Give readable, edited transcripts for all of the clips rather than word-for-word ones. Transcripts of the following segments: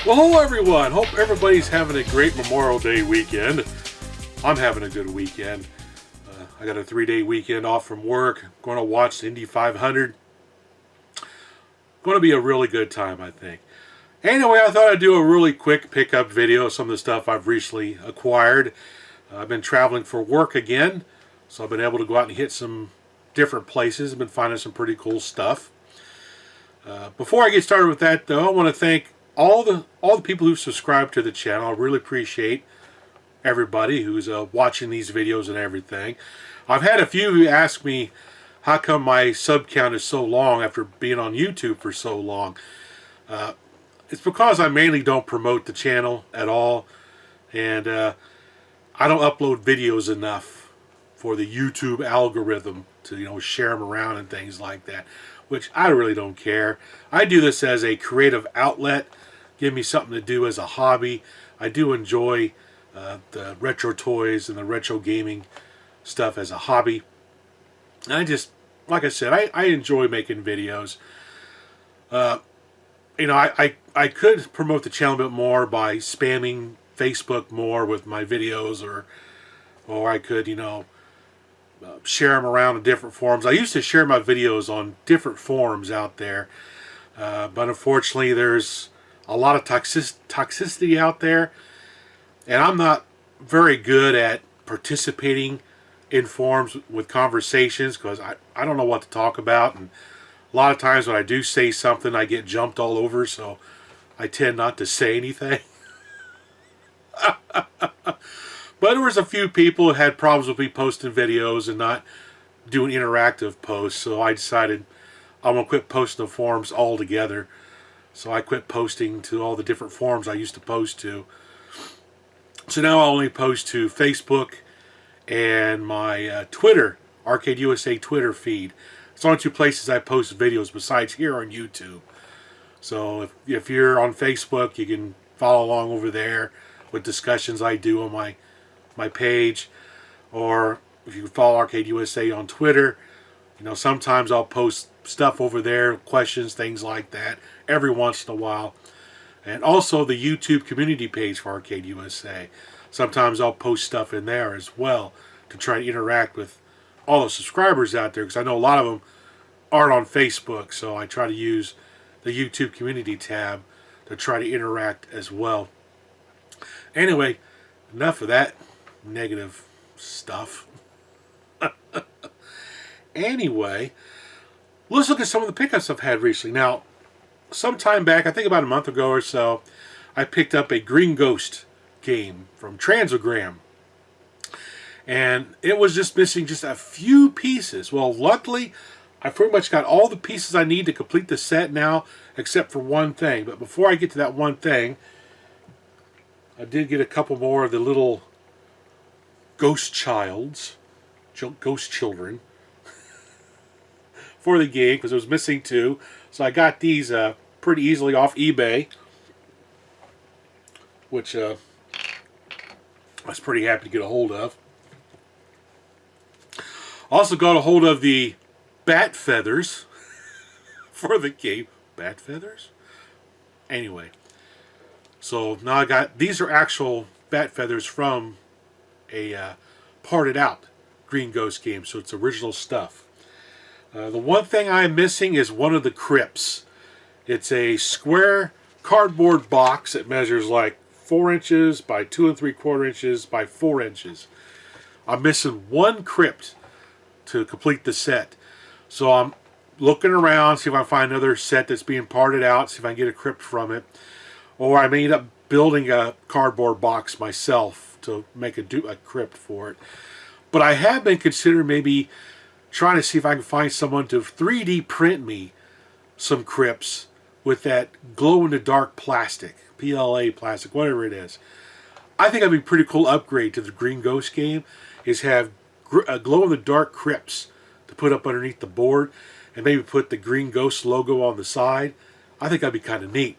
Well, hello everyone. Hope everybody's having a great Memorial Day weekend. I'm having a good weekend. I got a 3-day weekend off from work. Going to watch the Indy 500. Going to be a really good time, I think. Anyway, I thought I'd do a really quick pickup video of some of the stuff I've recently acquired. I've been traveling for work again, so I've been able to go out and hit some different places. I've been finding some pretty cool stuff. Before I get started with that, though, I want to thank all the people who subscribe to the channel. I really appreciate everybody who's watching these videos and everything. I've had a few who ask me how come my sub count is so long after being on YouTube for so long. It's because I mainly don't promote the channel at all, and I don't upload videos enough for the YouTube algorithm to share them around and things like that, which I really don't care. I do this as a creative outlet, give me something to do as a hobby. I do enjoy the retro toys and the retro gaming stuff as a hobby. And I just, like I said, I enjoy making videos. I could promote the channel a bit more by spamming Facebook more with my videos, or I could, share them around in different forums. I used to share my videos on different forums out there, but unfortunately there's a lot of toxicity out there, and I'm not very good at participating in forums with conversations because I don't know what to talk about, and a lot of times when I do say something I get jumped all over, so I tend not to say anything. But there was a few people who had problems with me posting videos and not doing interactive posts, so I decided I'm going to quit posting the forums altogether. So I quit posting to all the different forums I used to post to. So now I only post to Facebook and my Twitter, Arcade USA Twitter feed. It's only two places I post videos besides here on YouTube. So if you're on Facebook, you can follow along over there with discussions I do on my page, or if you follow Arcade USA on Twitter, sometimes I'll post stuff over there, questions, things like that, every once in a while. And also the YouTube community page for Arcade USA. Sometimes I'll post stuff in there as well to try to interact with all the subscribers out there, because I know a lot of them aren't on Facebook, so I try to use the YouTube community tab to try to interact as well. Anyway, enough of that negative stuff. Anyway, let's look at some of the pickups I've had recently. Now, some time back, I think about a month ago or so, I picked up a Green Ghost game from Transogram. And it was just missing just a few pieces. Well, luckily, I pretty much got all the pieces I need to complete the set now, except for one thing. But before I get to that one thing, I did get a couple more of the little ghost children for the game, because it was missing two. So I got these pretty easily off eBay, which I was pretty happy to get a hold of. Also got a hold of the bat feathers for the game. Bat feathers? Anyway, so now I got, these are actual bat feathers from a parted out Green Ghost game, so it's original stuff. The one thing I'm missing is one of the crypts. It's a square cardboard box that measures like 4 inches by 2 3/4 inches by 4 inches. I'm missing one crypt to complete the set. So I'm looking around, see if I can find another set that's being parted out, see if I can get a crypt from it. Or I may end up building a cardboard box myself to make a crypt for it. But I have been considering maybe trying to see if I can find someone to 3D print me some crypts with that glow-in-the-dark plastic, PLA plastic, whatever it is. I think that'd be a pretty cool upgrade to the Green Ghost game, is have glow-in-the-dark crypts to put up underneath the board, and maybe put the Green Ghost logo on the side. I think that'd be kind of neat.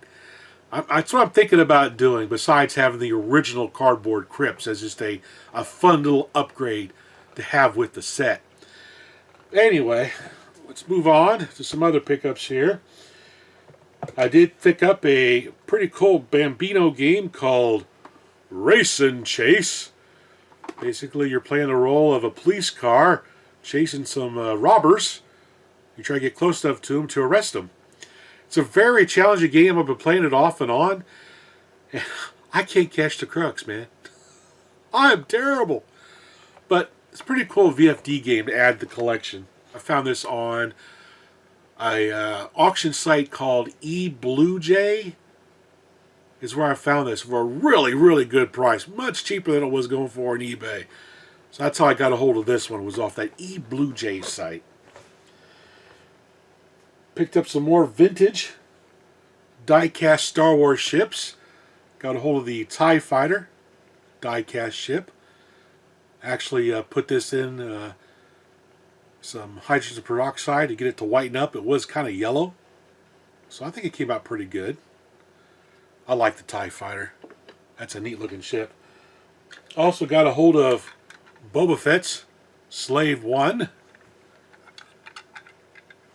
That's what I'm thinking about doing, besides having the original cardboard crypts as just a fun little upgrade to have with the set. Anyway, let's move on to some other pickups here. I did pick up a pretty cool Bambino game called Race and Chase. Basically, you're playing the role of a police car chasing some robbers. You try to get close enough to them to arrest them. It's a very challenging game. I've been playing it off and on. And I can't catch the crooks, man. I'm terrible. But it's a pretty cool VFD game to add to the collection. I found this on a auction site called eBlueJay. Is where I found this for a really, really good price. Much cheaper than it was going for on eBay. So that's how I got a hold of this one. It was off that eBlueJay site. Picked up some more vintage die-cast Star Wars ships. Got a hold of the TIE Fighter die-cast ship. Actually put this in some hydrogen peroxide to get it to whiten up. It was kind of yellow. So I think it came out pretty good. I like the TIE Fighter. That's a neat looking ship. Also got a hold of Boba Fett's Slave 1.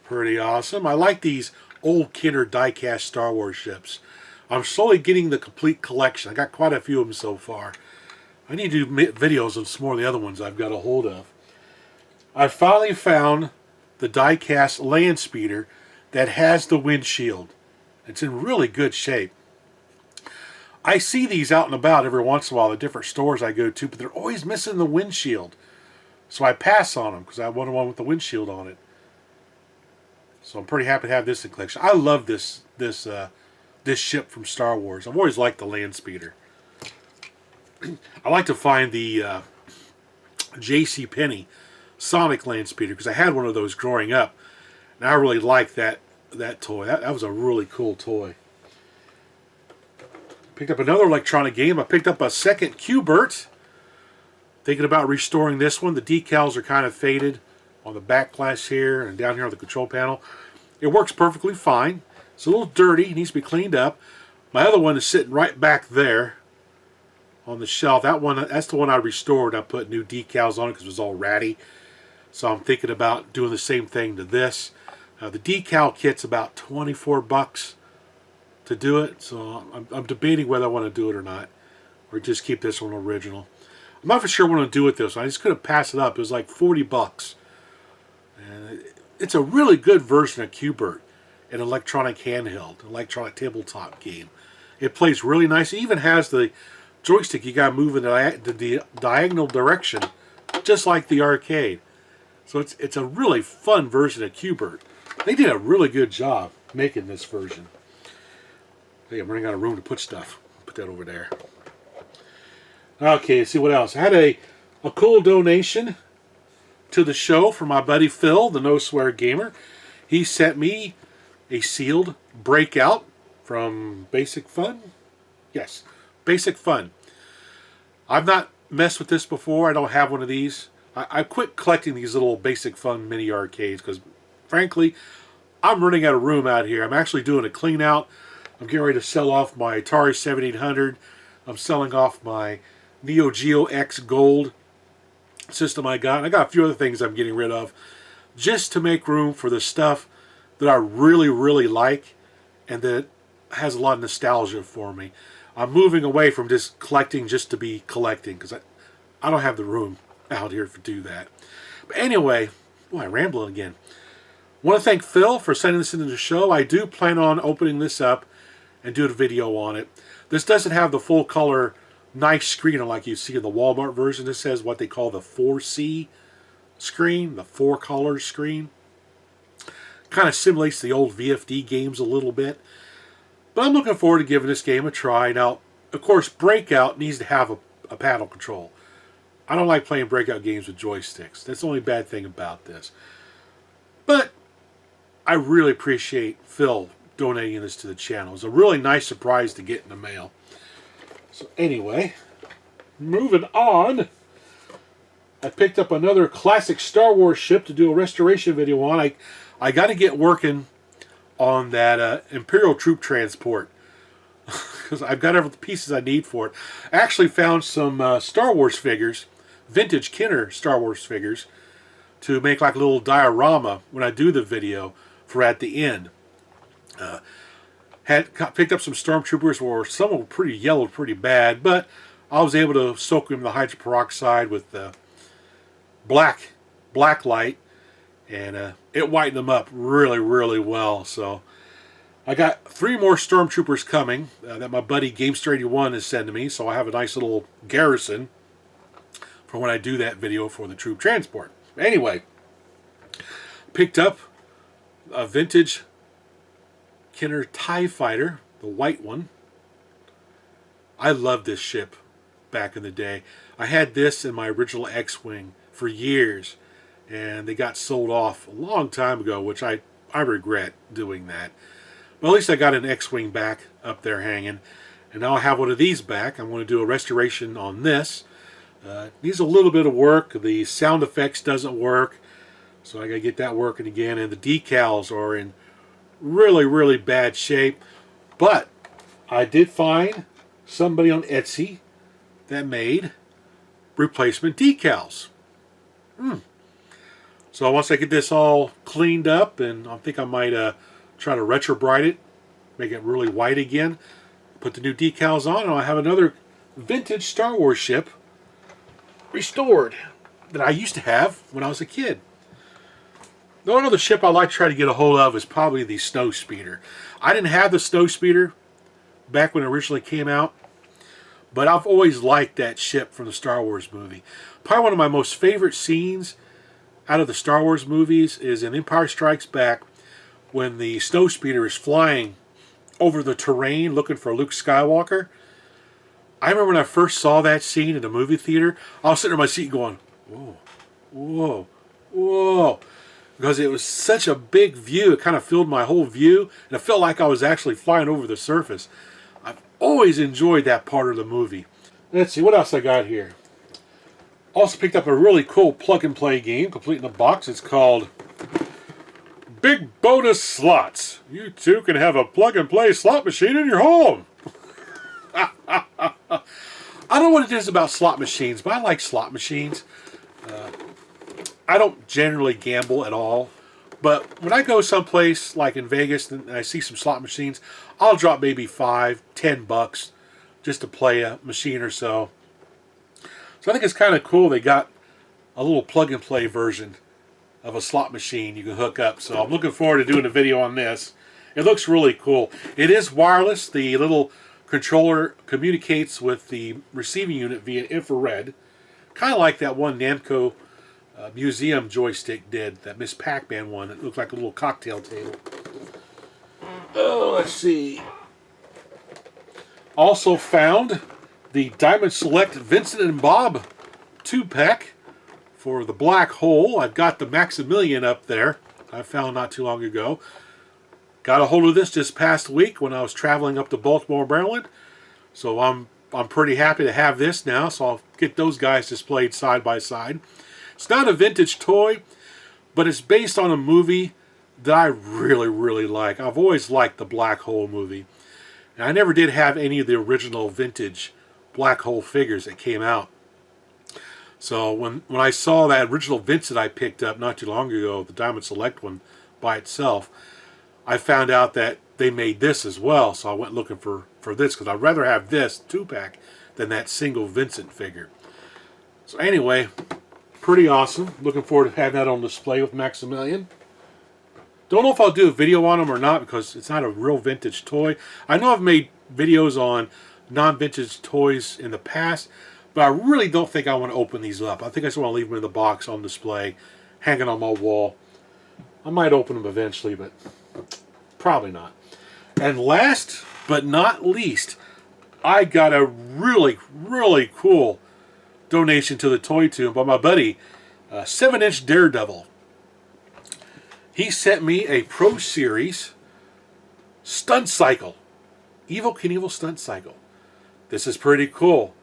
Pretty awesome. I like these old Kenner die-cast Star Wars ships. I'm slowly getting the complete collection. I got quite a few of them so far. I need to do videos on some more of the other ones I've got a hold of. I finally found the die-cast land speeder that has the windshield. It's in really good shape. I see these out and about every once in a while at different stores I go to, but they're always missing the windshield. So I pass on them because I want one with the windshield on it. So I'm pretty happy to have this in collection. I love this ship from Star Wars. I've always liked the land speeder. I like to find the JCPenney Sonic land speeder because I had one of those growing up, and I really liked that toy. That was a really cool toy. Picked up another electronic game. I picked up a second Q*bert. Thinking about restoring this one. The decals are kind of faded on the back glass here and down here on the control panel. It works perfectly fine. It's a little dirty. It needs to be cleaned up. My other one is sitting right back there on the shelf. That's the one I restored. I put new decals on it because it was all ratty. So I'm thinking about doing the same thing to this. The decal kit's about 24 bucks to do it. So I'm debating whether I want to do it or not. Or just keep this one original. I'm not for sure what I'm going to do with this one. I just couldn't pass it up. It was like 40 bucks. And it's a really good version of Q*bert. An electronic handheld, an electronic tabletop game. It plays really nice. It even has the joystick you got to move in the diagonal direction, just like the arcade. So it's a really fun version of Q*bert. They did a really good job making this version. Hey, I'm running out of room to put stuff. Put that over there. Okay, let's see what else. I had a cool donation to the show from my buddy Phil, the No Swear Gamer. He sent me a sealed Breakout from Basic Fun. Yes, Basic Fun. I've not messed with this before. I don't have one of these. I quit collecting these little Basic Fun mini arcades because, frankly, I'm running out of room out here. I'm actually doing a clean out. I'm getting ready to sell off my Atari 7800. I'm selling off my Neo Geo X Gold system I got. And I got a few other things I'm getting rid of just to make room for the stuff that I really, really like and that has a lot of nostalgia for me. I'm moving away from just collecting just to be collecting because I don't have the room out here to do that. But anyway, boy, I'm rambling again. I want to thank Phil for sending this into the show. I do plan on opening this up and doing a video on it. This doesn't have the full color nice screen like you see in the Walmart version. This has what they call the 4C screen, the 4-color screen. Kind of simulates the old VFD games a little bit. But I'm looking forward to giving this game a try. Now, of course, Breakout needs to have a paddle control. I don't like playing Breakout games with joysticks. That's the only bad thing about this. But I really appreciate Phil donating this to the channel. It was a really nice surprise to get in the mail. So anyway, moving on. I picked up another classic Star Wars ship to do a restoration video on. I got to get working on that Imperial troop transport because I've got all the pieces I need for it. I actually found some Star Wars figures, vintage Kenner Star Wars figures, to make like a little diorama when I do the video for at the end. Picked up some stormtroopers where some were pretty yellowed pretty bad, but I was able to soak them in the hydrogen peroxide with the black light, and it whitened them up really, really well. So I got 3 more stormtroopers coming that my buddy Gamester81 is sending me, so I have a nice little garrison for when I do that video for the troop transport. Anyway, picked up a vintage Kenner TIE Fighter, the white one. I loved this ship back in the day. I had this in my original X-Wing for years, and they got sold off a long time ago, which I regret doing that. But at least I got an X-Wing back up there hanging, and now I have one of these back. I'm going to do a restoration on this. Needs a little bit of work. The sound effects doesn't work, so I got to get that working again, and the decals are in really, really bad shape. But I did find somebody on Etsy that made replacement decals. So once I get this all cleaned up, and I think I might try to retro bright it, make it really white again, put the new decals on, and I'll have another vintage Star Wars ship restored that I used to have when I was a kid. The only other ship I like to try to get a hold of is probably the Snow Speeder. I didn't have the Snow Speeder back when it originally came out, but I've always liked that ship from the Star Wars movie. Probably one of my most favorite scenes out of the Star Wars movies is in Empire Strikes Back, when the Snow Speeder is flying over the terrain looking for Luke Skywalker. I remember when I first saw that scene in the movie theater, I was sitting in my seat going, whoa, whoa, whoa. Because it was such a big view, it kind of filled my whole view, and it felt like I was actually flying over the surface. I've always enjoyed that part of the movie. Let's see, what else I got here? Also picked up a really cool plug-and-play game, complete in a box. It's called Big Bonus Slots. You too can have a plug-and-play slot machine in your home. I don't know what it is about slot machines, but I like slot machines. I don't generally gamble at all, but when I go someplace like in Vegas and I see some slot machines, I'll drop maybe $5-10 just to play a machine or so. So I think it's kind of cool they got a little plug-and-play version of a slot machine you can hook up. So I'm looking forward to doing a video on this. It looks really cool. It is wireless. The little controller communicates with the receiving unit via infrared, kind of like that one Namco museum joystick did, that Miss Pac-Man one. It looked like a little cocktail table. Oh, let's see. Also found the Diamond Select Vincent and Bob 2-pack for the Black Hole. I've got the Maximilian up there I found not too long ago. Got a hold of this past week when I was traveling up to Baltimore, Maryland. So I'm pretty happy to have this now, so I'll get those guys displayed side by side. It's not a vintage toy, but it's based on a movie that I really, really like. I've always liked the Black Hole movie. And I never did have any of the original vintage Black Hole figures that came out. So when I saw that original Vincent I picked up not too long ago, the Diamond Select one by itself, I found out that they made this as well. So I went looking for this, because I'd rather have this 2-pack than that single Vincent figure. So anyway, pretty awesome. Looking forward to having that on display with Maximilian. Don't know if I'll do a video on them or not, because it's not a real vintage toy. I know I've made videos on non-vintage toys in the past, but I really don't think I want to open these up. I think I just want to leave them in the box on display, hanging on my wall. I might open them eventually, but probably not. And last but not least, I got a really, really cool donation to the Toy Tomb by my buddy, 7-inch Daredevil. He sent me a Pro Series stunt cycle. Evel Knievel stunt cycle. This is pretty cool.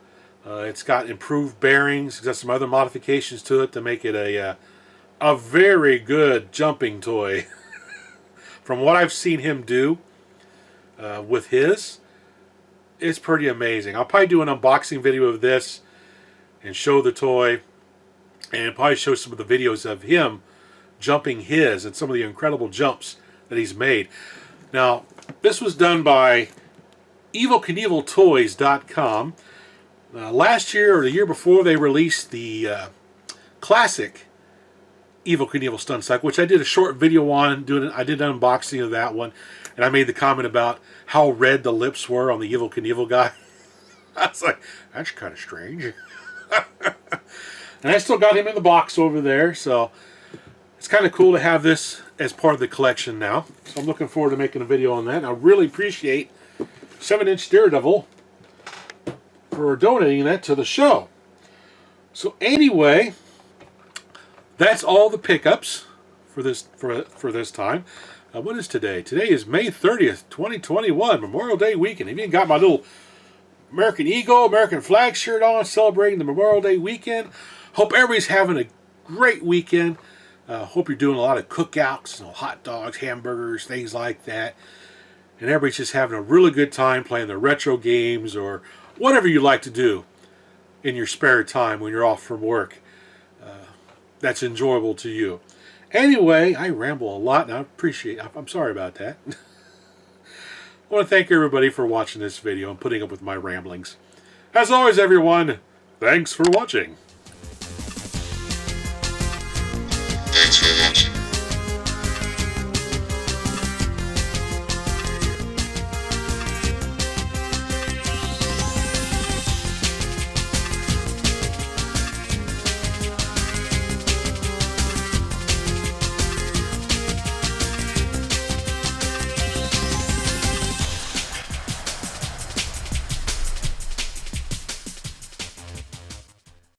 It's got improved bearings. It's got some other modifications to it to make it a very good jumping toy. From what I've seen him do with his, it's pretty amazing. I'll probably do an unboxing video of this and show the toy, and probably show some of the videos of him jumping his and some of the incredible jumps that he's made. Now, This was done by EvilKnievelToys.com. Last year or the year before, they released the classic Evil Knievel stunt cycle, which I did a short video on. I did an unboxing of that one, and I made the comment about how red the lips were on the Evil Knievel guy. I was like, that's kind of strange. And I still got him in the box over there, so it's kind of cool to have this as part of the collection now. So I'm looking forward to making a video on that. And I really appreciate 7-inch Daredevil for donating that to the show. So anyway, that's all the pickups for this time. What is today? Today is May 30th, 2021, Memorial Day weekend. I've even got my little American Eagle, American flag shirt on, celebrating the Memorial Day weekend. Hope everybody's having a great weekend. Hope you're doing a lot of cookouts, hot dogs, hamburgers, things like that. And everybody's just having a really good time playing the retro games or whatever you like to do in your spare time when you're off from work. That's enjoyable to you. Anyway, I ramble a lot, and I'm sorry about that. I want to thank everybody for watching this video and putting up with my ramblings. As always, everyone, thanks for watching. Thanks for watching.